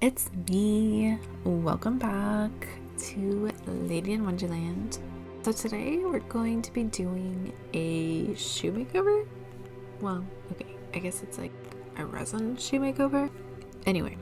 it's me. Welcome back to Lady in Wonderland. So today we're going to be doing a shoe makeover. Well, okay, I guess it's like a resin shoe makeover. Anyway,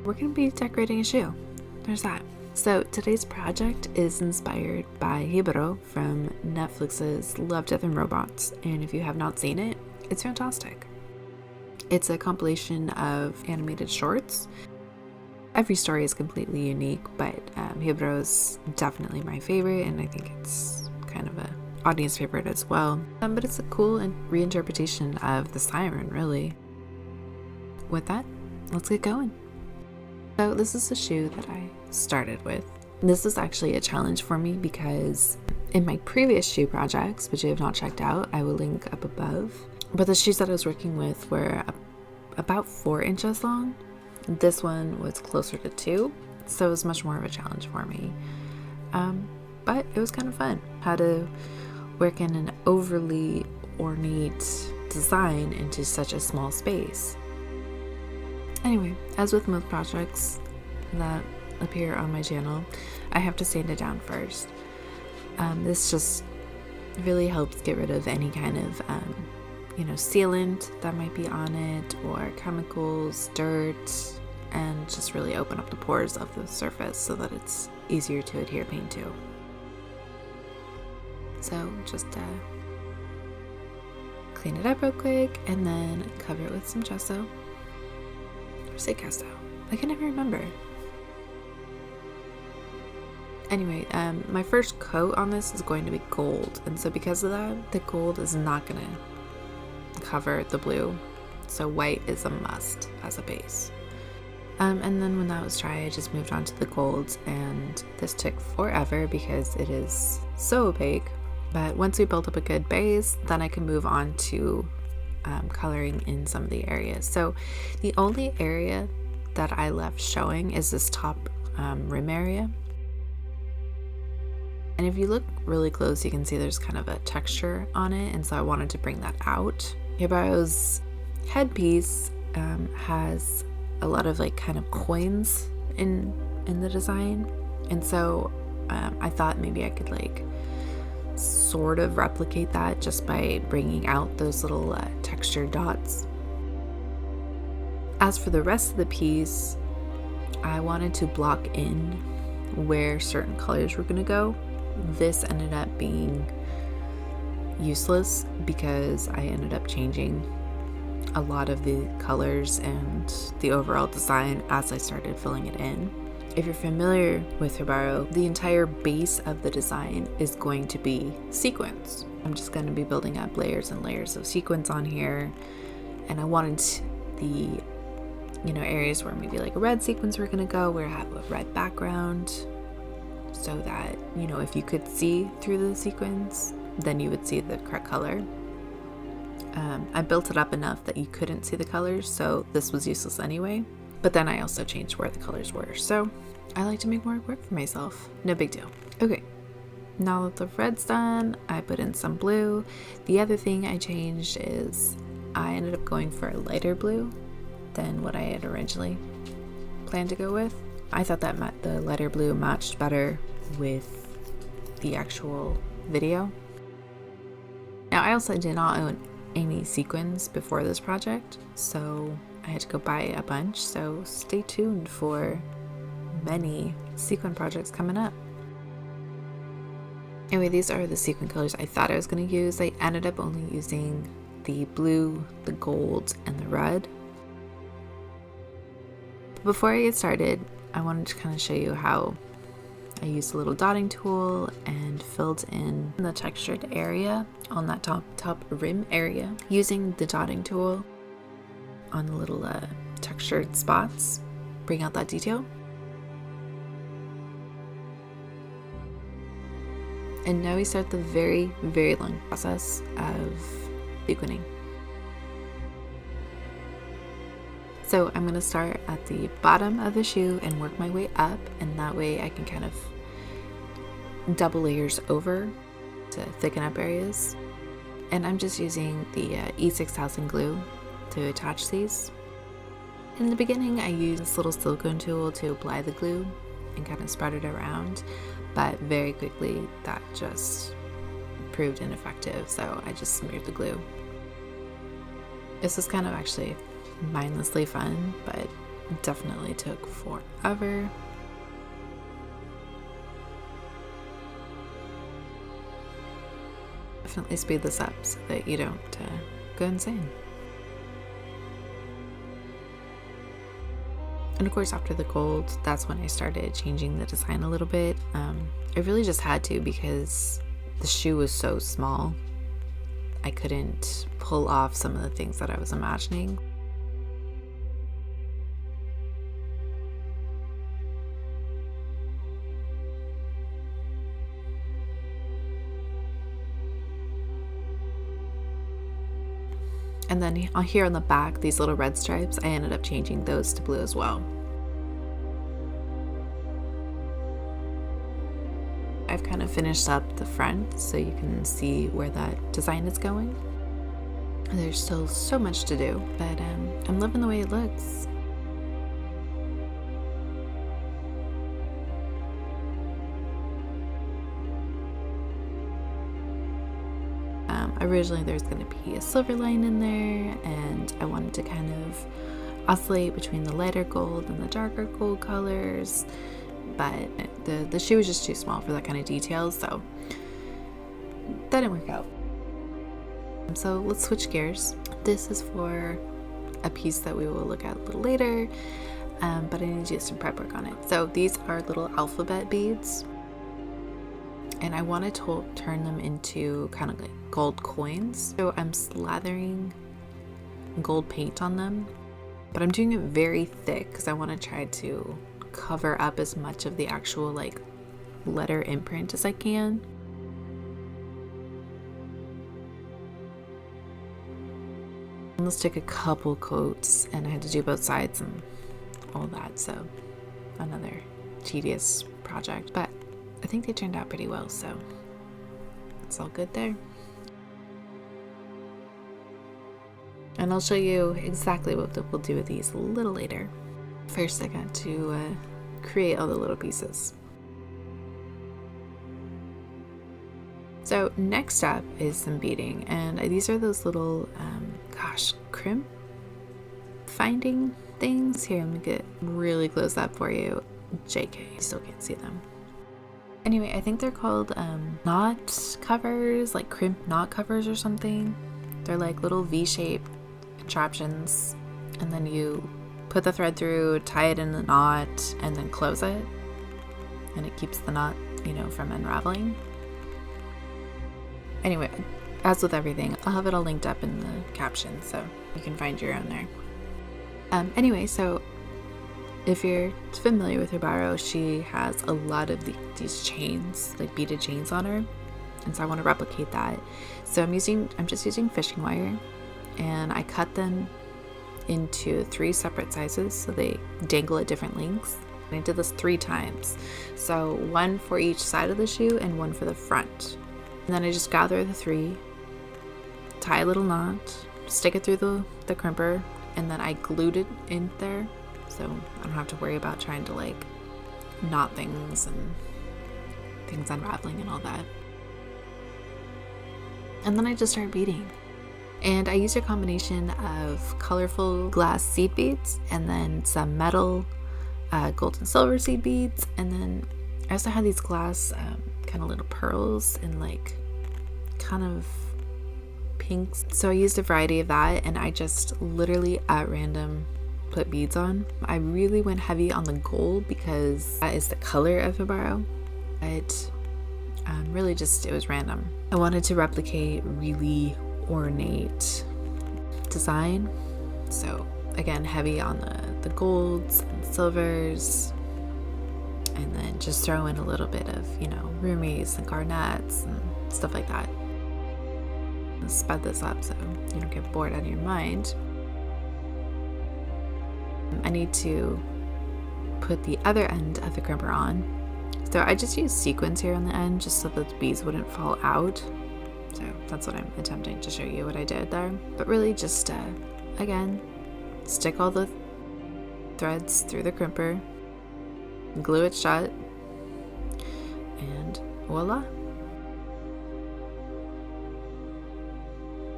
we're going to be decorating a shoe. There's that. So today's project is inspired by Jibaro from Netflix's Love, Death, and Robots. And if you have not seen it, it's fantastic. It's a compilation of animated shorts. Every story is completely unique, but Jibaro is definitely my favorite, and I think it's kind of an audience favorite as well. But it's a cool reinterpretation of the siren, really. With that, let's get going. So this is a shoe that I started with. This is actually a challenge for me because in my previous shoe projects, which I have not checked out, I will link up above, but the shoes that I was working with were about 4 inches long. This one was closer to 2, so it was much more of a challenge for me. But it was kind of fun how to work in an overly ornate design into such a small space. Anyway, as with most projects that appear on my channel, I have to sand it down first. This just really helps get rid of any kind of sealant that might be on it, or chemicals, dirt, and just really open up the pores of the surface so that it's easier to adhere paint to. So just clean it up real quick and then cover it with some gesso. Or say gesso. I can never remember. Anyway, my first coat on this is going to be gold, and so because of that, the gold is not going to cover the blue, so white is a must as a base. And then when that was dry, I just moved on to the golds, and this took forever because it is so opaque. But once we built up a good base, then I can move on to coloring in some of the areas. So the only area that I left showing is this top rim area. And if you look really close, you can see there's kind of a texture on it, and so I wanted to bring that out. Jibaro's headpiece has a lot of like kind of coins in the design, and so I thought maybe I could like sort of replicate that just by bringing out those little textured dots. As for the rest of the piece, I wanted to block in where certain colors were going to go. This ended up being useless because I ended up changing a lot of the colors and the overall design as I started filling it in. If you're familiar with Jibaro, the entire base of the design is going to be sequins. I'm just going to be building up layers and layers of sequins on here, and I wanted the areas where maybe like red sequins were going to go, where I have a red background, so that if you could see through the sequins, then you would see the correct color. I built it up enough that you couldn't see the colors, so this was useless anyway. But then I also changed where the colors were, so I like to make more work for myself. No big deal. Okay, now that the red's done, I put in some blue. The other thing I changed is I ended up going for a lighter blue than what I had originally planned to go with. I thought that the lighter blue matched better with the actual video. Now, I also did not own any sequins before this project, so I had to go buy a bunch, so stay tuned for many sequin projects coming up. Anyway, these are the sequin colors I thought I was going to use. I ended up only using the blue, the gold, and the red. But before I get started, I wanted to kind of show you how I used a little dotting tool and filled in the textured area on that top rim area using the dotting tool on the little textured spots, bring out that detail. And now we start the very, very long process of sequinning. So I'm going to start at the bottom of the shoe and work my way up, and that way I can kind of double layers over to thicken up areas. And I'm just using the E6000 glue to attach these. In the beginning, I used this little silicone tool to apply the glue and kind of spread it around, but very quickly that just proved ineffective, so I just smeared the glue. This was kind of actually mindlessly fun, but definitely took forever. Definitely speed this up so that you don't go insane. And of course, after the gold, that's when I started changing the design a little bit. I really just had to, because the shoe was so small. I couldn't pull off some of the things that I was imagining. And then here on the back, these little red stripes, I ended up changing those to blue as well. I've kind of finished up the front so you can see where that design is going. There's still so much to do, but I'm loving the way it looks. Originally there's going to be a silver line in there, and I wanted to kind of oscillate between the lighter gold and the darker gold colors, but the shoe was just too small for that kind of detail, so that didn't work out. So let's switch gears. This is for a piece that we will look at a little later, but I need to do some prep work on it. So these are little alphabet beads, and I want to turn them into kind of like gold coins. So I'm slathering gold paint on them, but I'm doing it very thick because I want to try to cover up as much of the actual like letter imprint as I can. And let's take a couple coats, and I had to do both sides and all that, so another tedious project, but I think they turned out pretty well, so it's all good there. And I'll show you exactly what we'll do with these a little later. First, I got to create all the little pieces. So next up is some beading, and these are those little, crimp finding things. Here, let me get really close up for you. JK, you still can't see them. Anyway, I think they're called knot covers, like crimp knot covers or something. They're like little V-shaped contraptions, and then you put the thread through, tie it in the knot, and then close it, and it keeps the knot, from unraveling. Anyway, as with everything, I'll have it all linked up in the caption so you can find your own there. Anyway, so if you're familiar with Jibaro, she has a lot of these chains, like beaded chains on her, and so I want to replicate that. So I'm just using fishing wire, and I cut them into 3 separate sizes so they dangle at different lengths. And I did this 3 times, so 1 for each side of the shoe and 1 for the front. And then I just gather the 3, tie a little knot, stick it through the crimper, and then I glued it in there, so I don't have to worry about trying to like knot things and things unraveling and all that. And then I just start beading. And I used a combination of colorful glass seed beads and then some metal gold and silver seed beads, and then I also had these glass kind of little pearls in like kind of pinks. So I used a variety of that, and I just literally at random put beads on. I really went heavy on the gold because that is the color of Jibaro, but really just, it was random. I wanted to replicate really ornate design, so again heavy on the golds and silvers, and then just throw in a little bit of rumies and garnets and stuff like that. Let's sped this up so you don't get bored out of your mind. I need to put the other end of the crimper on, so I just used sequins here on the end just so that the beads wouldn't fall out. So that's what I'm attempting to show you what I did there. But really just, again, stick all the threads through the crimper, glue it shut, and voila.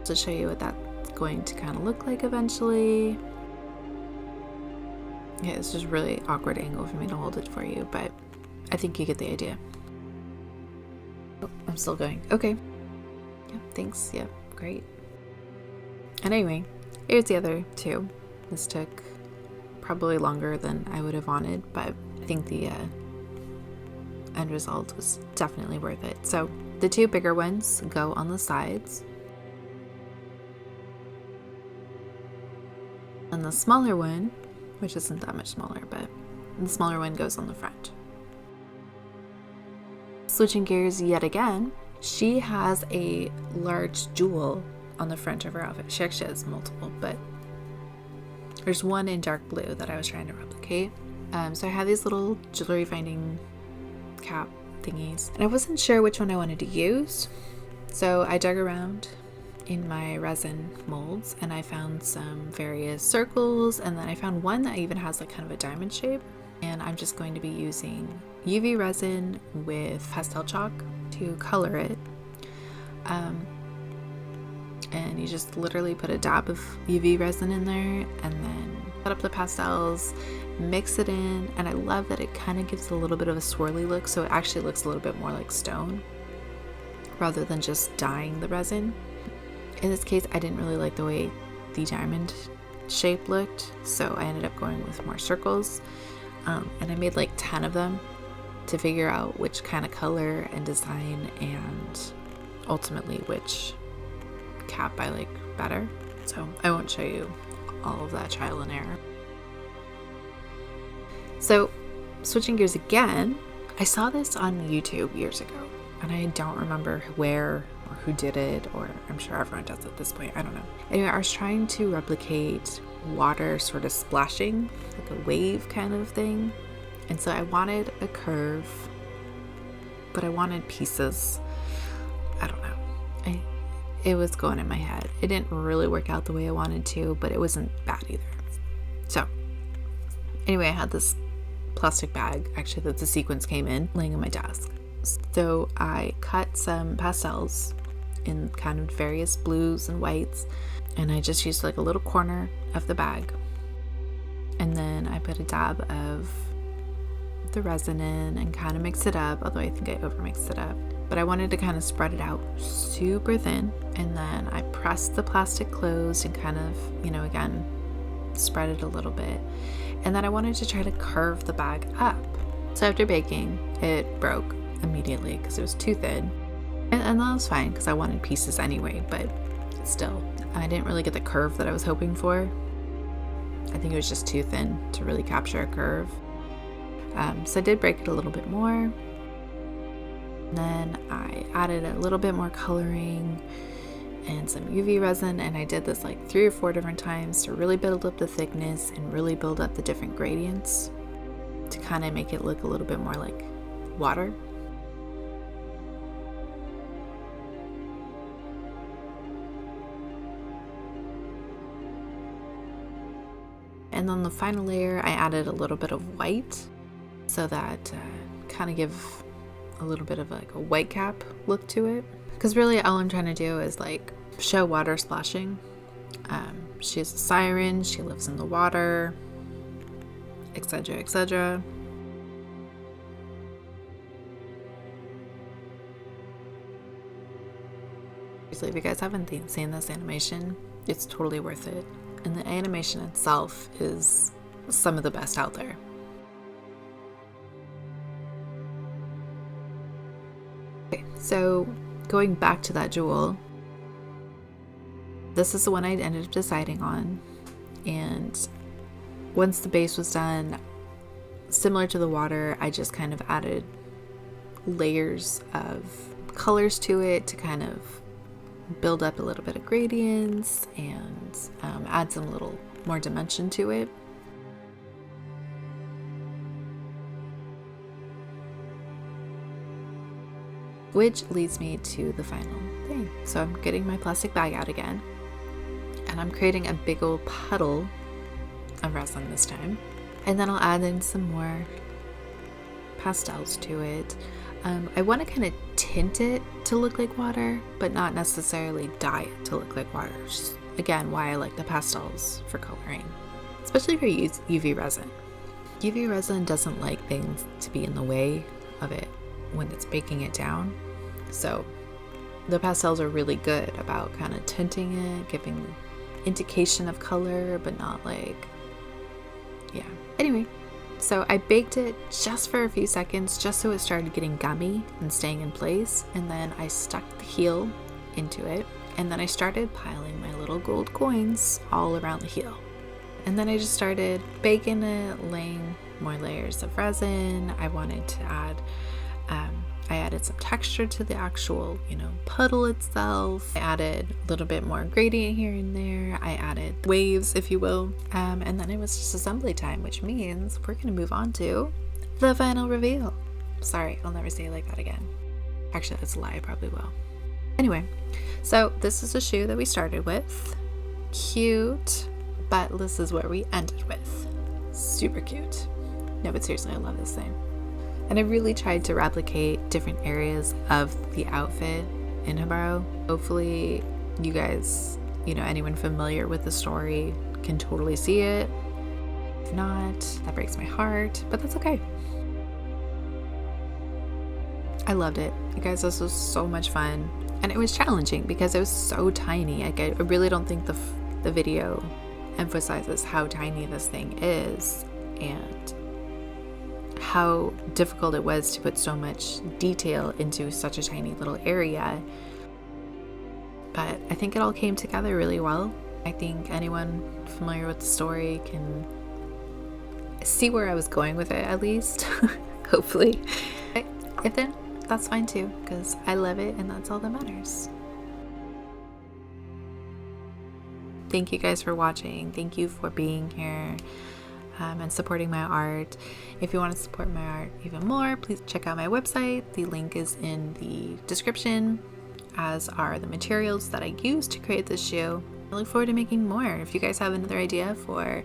To show you what that's going to kind of look like eventually. Yeah, it's just really awkward angle for me to hold it for you, but I think you get the idea. Oh, I'm still going. Okay. Yep, thanks. Yep, great. And anyway, here's the other two. This took probably longer than I would have wanted, but I think the end result was definitely worth it. So the two bigger ones go on the sides, and the smaller one, which isn't that much smaller, but the smaller one goes on the front. Switching gears yet again, she has a large jewel on the front of her outfit. She actually has multiple, but there's one in dark blue that I was trying to replicate. So I have these little jewelry finding cap thingies, and I wasn't sure which one I wanted to use. So I dug around in my resin molds and I found some various circles, and then I found one that even has like kind of a diamond shape, and I'm just going to be using UV resin with pastel chalk to color it. And you just literally put a dab of UV resin in there and then put up the pastels, mix it in, and I love that it kind of gives a little bit of a swirly look, so it actually looks a little bit more like stone rather than just dyeing the resin. In this case, I didn't really like the way the diamond shape looked, so I ended up going with more circles, and I made like 10 of them to figure out which kind of color and design and ultimately which cap I like better. So I won't show you all of that trial and error. So switching gears again, I saw this on YouTube years ago, and I don't remember where or who did it, or I'm sure everyone does at this point, I don't know. Anyway, I was trying to replicate water sort of splashing, like a wave kind of thing. And so I wanted a curve, but I wanted pieces. I don't know. It was going in my head. It didn't really work out the way I wanted to, but it wasn't bad either. So anyway, I had this plastic bag, actually, that the sequins came in, laying on my desk. So I cut some pastels in kind of various blues and whites, and I just used like a little corner of the bag. And then I put a dab of the resin in and kind of mix it up, although I think I overmixed it up. But I wanted to kind of spread it out super thin, and then I pressed the plastic closed and kind of, again, spread it a little bit. And then I wanted to try to curve the bag up. So after baking, it broke immediately because it was too thin. And that was fine because I wanted pieces anyway, but still, I didn't really get the curve that I was hoping for. I think it was just too thin to really capture a curve. So I did break it a little bit more. And then I added a little bit more coloring and some UV resin, and I did this like 3 or 4 different times to really build up the thickness and really build up the different gradients to kind of make it look a little bit more like water. And then the final layer, I added a little bit of white so that kind of give a little bit of like a white cap look to it, because really all I'm trying to do is like show water splashing. She's a siren, she lives in the water, etc., etc. So if you guys haven't seen this animation, it's totally worth it, and the animation itself is some of the best out there. Okay, so going back to that jewel, this is the one I ended up deciding on, and once the base was done, similar to the water, I just kind of added layers of colors to it to kind of build up a little bit of gradients and add some little more dimension to it. Which leads me to the final thing. So I'm getting my plastic bag out again, and I'm creating a big old puddle of resin this time. And then I'll add in some more pastels to it. I want to kind of tint it to look like water, but not necessarily dye it to look like water. Just, again, why I like the pastels for coloring, especially if you use UV resin. UV resin doesn't like things to be in the way of it when it's baking it down. So the pastels are really good about kind of tinting it, giving indication of color, but not like, yeah. Anyway, so I baked it just for a few seconds, just so it started getting gummy and staying in place. And then I stuck the heel into it. And then I started piling my little gold coins all around the heel. And then I just started baking it, laying more layers of resin. I wanted to add, I added some texture to the actual, puddle itself. I added a little bit more gradient here and there. I added waves, if you will. And then it was just assembly time, which means we're going to move on to the final reveal. Sorry, I'll never say it like that again. Actually, that's a lie. I probably will. Anyway, so this is a shoe that we started with. Cute, but this is where we ended with. Super cute. No, but seriously, I love this thing. And I really tried to replicate different areas of the outfit in Jibaro. Hopefully you guys, anyone familiar with the story can totally see it. If not, that breaks my heart, but that's okay. I loved it. You guys, this was so much fun. And it was challenging because it was so tiny. Like, I really don't think the video emphasizes how tiny this thing is and how difficult it was to put so much detail into such a tiny little area. But I think it all came together really well. I think anyone familiar with the story can see where I was going with it, at least. Hopefully. If then, that's fine too, because I love it and that's all that matters. Thank you guys for watching. Thank you for being here and supporting my art. If you want to support my art even more, please check out my website. The link is in the description, as are the materials that I used to create this shoe. I look forward to making more. If you guys have another idea for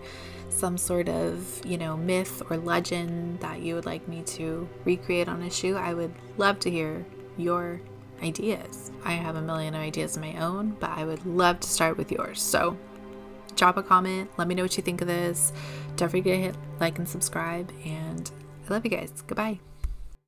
some sort of, myth or legend that you would like me to recreate on a shoe, I would love to hear your ideas. I have a million ideas of my own, but I would love to start with yours. So drop a comment, let me know what you think of this. Don't forget to hit like and subscribe, and I love you guys. Goodbye.